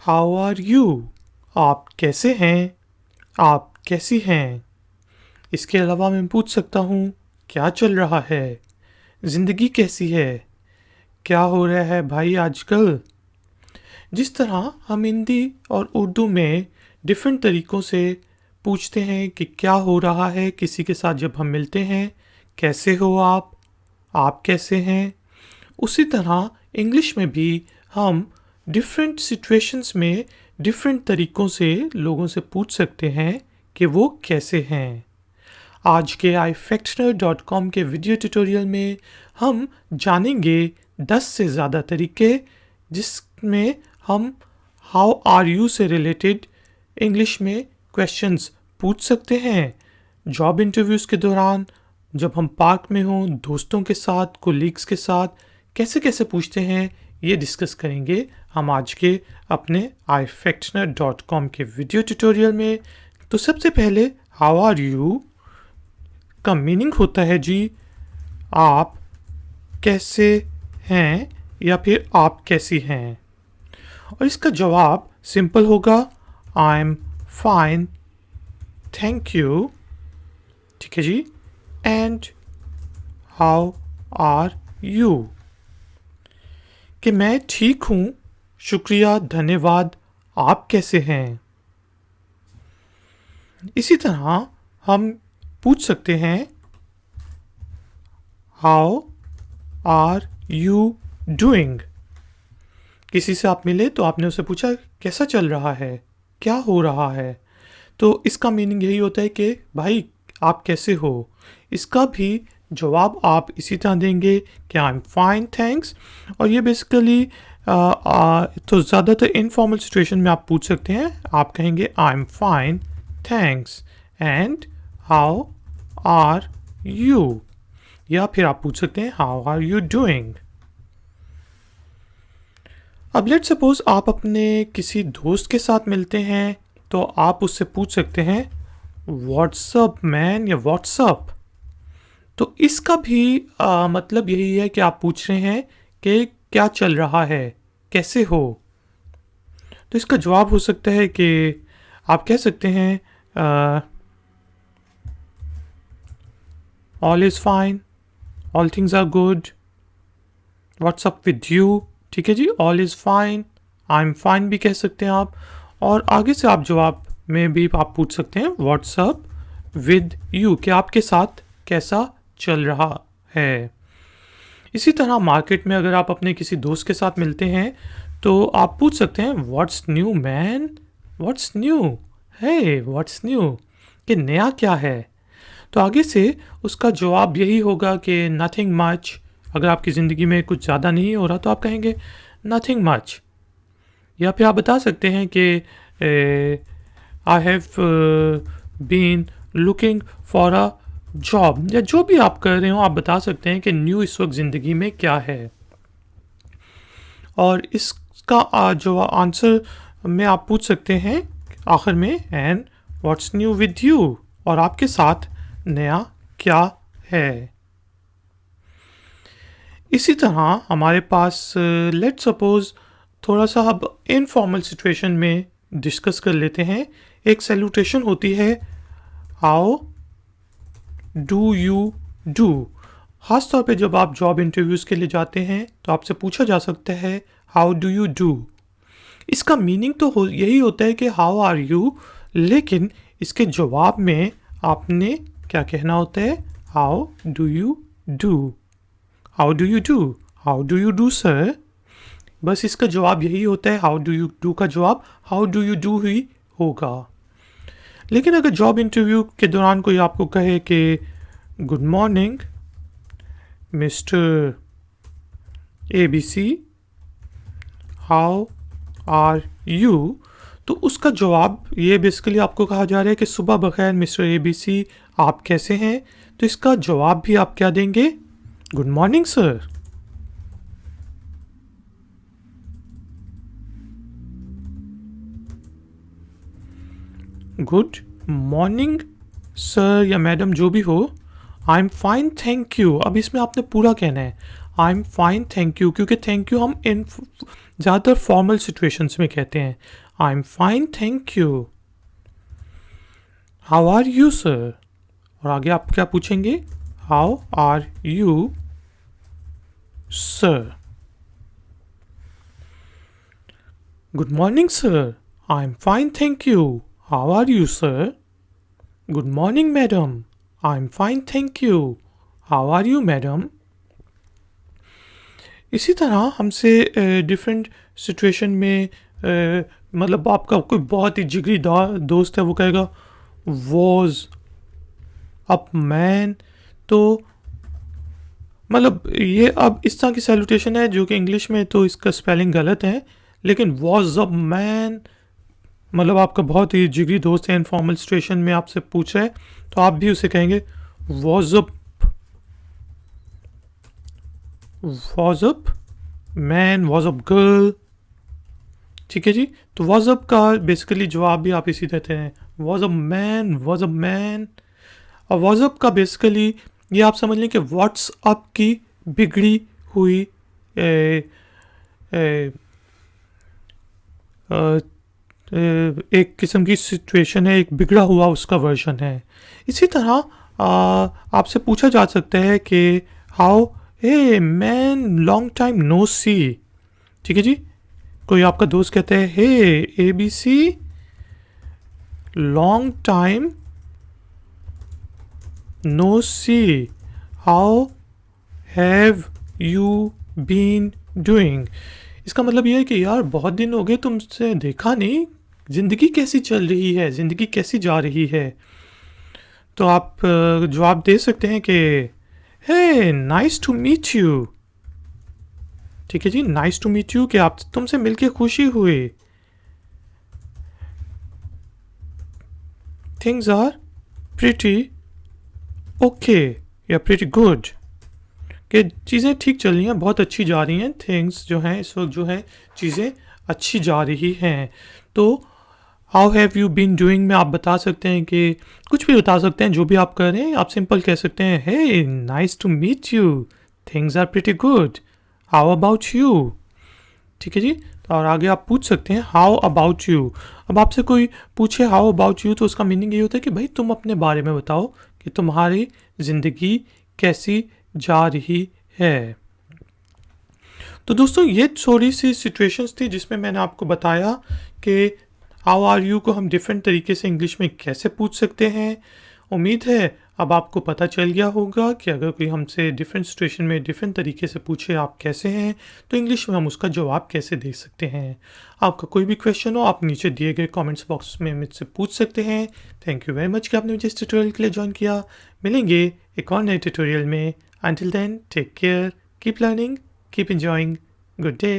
How are you? आप कैसे हैं? आप कैसी हैं? इसके अलावा मैं पूछ सकता हूँ क्या चल रहा है? ज़िंदगी कैसी है? क्या हो रहा है भाई आजकल? जिस तरह हम हिंदी और उर्दू में डिफरेंट तरीक़ों से पूछते हैं कि क्या हो रहा है किसी के साथ जब हम मिलते हैं, कैसे हो आप कैसे हैं? उसी तरह इंग्लिश में भी हम डिफरेंट सिचुएशंस में डिफरेंट तरीक़ों से लोगों से पूछ सकते हैं कि वो कैसे हैं। आज के ifactioner.com के वीडियो ट्यूटोरियल में हम जानेंगे 10 से ज़्यादा तरीके जिसमें हम हाउ आर यू से रिलेटेड इंग्लिश में क्वेश्चंस पूछ सकते हैं। जॉब इंटरव्यूज़ के दौरान, जब हम पार्क में हों, दोस्तों के साथ, कोलीग्स के साथ कैसे कैसे पूछते हैं, ये डिस्कस करेंगे हम आज के अपने ifactioner.com के वीडियो ट्यूटोरियल में। तो सबसे पहले हाउ आर यू का मीनिंग होता है जी आप कैसे हैं या फिर आप कैसी हैं, और इसका जवाब सिंपल होगा आई एम फाइन थैंक यू। ठीक है जी। एंड हाउ आर यू कि मैं ठीक हूँ, शुक्रिया, धन्यवाद, आप कैसे हैं। इसी तरह हम पूछ सकते हैं हाउ आर यू डूइंग। किसी से आप मिले तो आपने उससे पूछा कैसा चल रहा है, क्या हो रहा है, तो इसका मीनिंग यही होता है कि भाई आप कैसे हो। इसका भी जवाब आप इसी तरह देंगे कि आई एम फाइन थैंक्स। और ये बेसिकली तो ज़्यादातर इनफॉर्मल सिचुएशन में आप पूछ सकते हैं। आप कहेंगे I am fine thanks and how are you, या फिर आप पूछ सकते हैं हाउ आर यू डूइंग। अब लेट सपोज आप अपने किसी दोस्त के साथ मिलते हैं तो आप उससे पूछ सकते हैं व्हाट्सअप मैन या व्हाट्सअप। तो इसका भी मतलब यही है कि आप पूछ रहे हैं कि क्या चल रहा है, कैसे हो। तो इसका जवाब हो सकता है कि आप कह सकते हैं all is fine, all things are good, what's up with you. ठीक है जी, all is fine, I am fine भी कह सकते हैं आप। और आगे से आप जवाब में भी आप पूछ सकते हैं व्हाट्सअप विद यू कि आपके साथ कैसा चल रहा है। इसी तरह मार्केट में अगर आप अपने किसी दोस्त के साथ मिलते हैं तो आप पूछ सकते हैं what's new man, what's new है, व्हाट्स न्यू कि नया क्या है। तो आगे से उसका जवाब यही होगा कि नथिंग मच। अगर आपकी ज़िंदगी में कुछ ज़्यादा नहीं हो रहा तो आप कहेंगे नथिंग मच। या फिर आप बता सकते हैं कि I have been looking for a job, या जो भी आप कर रहे हो आप बता सकते हैं कि न्यू इस वक्त ज़िंदगी में क्या है। और इसका जो आंसर में आप पूछ सकते हैं आखिर में and what's new with you, और आपके साथ नया क्या है। इसी तरह हमारे पास लेट सपोज थोड़ा सा अब इनफॉर्मल सिचुएशन में डिस्कस कर लेते हैं। एक सैल्यूटेशन होती है हाउ डू यू डू। ख़ास तौर पे जब आप जॉब इंटरव्यूज़ के लिए जाते हैं तो आपसे पूछा जा सकता है हाउ डू यू डू। इसका मीनिंग तो यही होता है कि हाउ आर यू, लेकिन इसके जवाब में आपने क्या कहना होता है how do you do, how do you do, how do you do sir. बस इसका जवाब यही होता है, हाउ डू यू डू का जवाब how do you do he होगा। लेकिन अगर जॉब इंटरव्यू के दौरान कोई आपको कहे कि good morning mister ABC, how are you, तो उसका जवाब ये बेसिकली आपको कहा जा रहा है कि सुबह बखैर मिस्टर ABC, आप कैसे हैं। तो इसका जवाब भी आप क्या देंगे, good morning sir. Good morning sir या मैडम जो भी हो, I am fine thank you. अब इसमें आपने पूरा कहना है I am fine thank you, क्योंकि थैंक यू हम इन ज़्यादातर फॉर्मल सिचुएशंस में कहते हैं. I am fine thank you. How are you sir. और आगे आप क्या पूछेंगे? How are you sir. Good morning sir. I am fine thank you. How are you sir. Good morning madam. I am fine thank you. How are you madam. इसी तरह हमसे different situation में मतलब आपका कोई बहुत ही जिगरी दोस्त है, वो कहेगा वॉज अप मैन. तो मतलब ये अब इस तरह की सैल्यूटेशन है जो कि इंग्लिश में तो इसका स्पेलिंग गलत है, लेकिन वॉज अप मैन मतलब आपका बहुत ही जिगरी दोस्त है, इनफॉर्मल सिचुएशन में आपसे पूछ रहा है तो आप भी उसे कहेंगे was up man, was up girl. ठीक है जी. तो वॉज अप का बेसिकली जवाब भी आप इसी देते हैं, was up man, was up man. और वॉज अप का बेसिकली ये आप समझ लें कि व्हाट्सअप की बिगड़ी हुई एक किस्म की सिचुएशन है, एक बिगड़ा हुआ उसका वर्जन है. इसी तरह आपसे पूछा जा सकता है कि how hey man long time no see. ठीक है जी. कोई आपका दोस्त कहता है hey ABC long time no see, how have you been doing. इसका मतलब यह है कि यार बहुत दिन हो गए तुमसे देखा नहीं, ज़िंदगी कैसी चल रही है, ज़िंदगी कैसी जा रही है. तो आप जवाब दे सकते हैं कि हे नाइस टू मीट यू. ठीक है जी. नाइस टू मीट यू कि आप तुमसे मिलके खुशी हुई. थिंग्स आर प्रिटी ओके या प्रिटी गुड कि चीज़ें ठीक चल रही हैं, बहुत अच्छी जा रही हैं. थिंग्स जो हैं इस वक्त जो है चीज़ें अच्छी जा रही हैं. तो how have you been doing में आप बता सकते हैं कि कुछ भी बता सकते हैं, जो भी आप कर रहे हैं आप सिंपल कह सकते हैं hey nice to meet you, things are pretty good, how about you. ठीक है जी. और आगे आप पूछ सकते हैं हाउ अबाउट यू. अब आपसे कोई पूछे हाउ अबाउट यू तो उसका मीनिंग ये होता है कि भाई तुम अपने बारे में बताओ कि तुम्हारी ज़िंदगी कैसी जा रही है. तो दोस्तों ये थोड़ी सी सिचुएशंस थी जिसमें मैंने आपको बताया कि हाउ आर यू को हम डिफरेंट तरीके से इंग्लिश में कैसे पूछ सकते हैं. उम्मीद है अब आपको पता चल गया होगा कि अगर कोई हमसे डिफरेंट सिचुएशन में डिफरेंट तरीके से पूछे आप कैसे हैं तो इंग्लिश में हम उसका जवाब कैसे दे सकते हैं. आपका कोई भी क्वेश्चन हो आप नीचे दिए गए कमेंट्स बॉक्स में मुझसे पूछ सकते हैं. थैंक यू वेरी मच कि आपने मुझे इस ट्यूटोरियल के लिए ज्वाइन किया. मिलेंगे एक और नए ट्यूटोरियल में. Until then, take care, keep learning, keep enjoying. Good day.